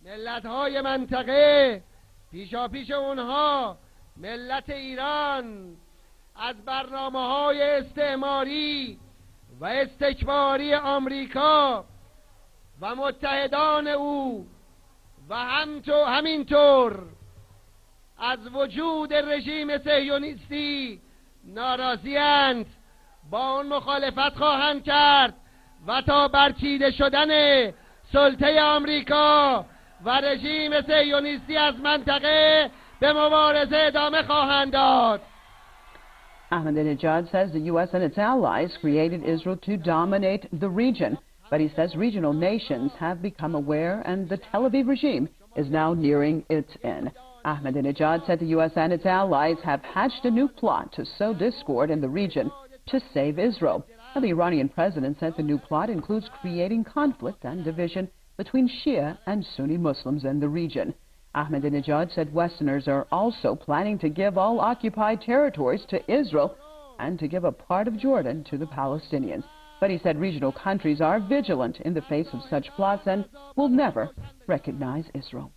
ملت‌های منطقه پیشاپیش اونها ملت ایران از برنامه‌های استعماری و استکباری آمریکا و متحدان او و همینطور از وجود رژیم صهیونیستی ناراضی‌اند، با اون مخالفت خواهند کرد و تا برچیده شدن سلطه آمریکا و رژیم صهیونیستی از منطقه به مبارزه ادامه خواهند داد. Ahmadinejad says the U.S. and its allies created Israel to dominate the region, but he says regional nations have become aware and the Tel Aviv regime is now nearing its end. Ahmadinejad said the U.S. and its allies have hatched a new plot to sow discord in the region to save Israel. Now, the Iranian president says the new plot includes creating conflict and division between Shia and Sunni Muslims in the region. Ahmadinejad said Westerners are also planning to give all occupied territories to Israel and to give a part of Jordan to the Palestinians. But he said regional countries are vigilant in the face of such plots and will never recognize Israel.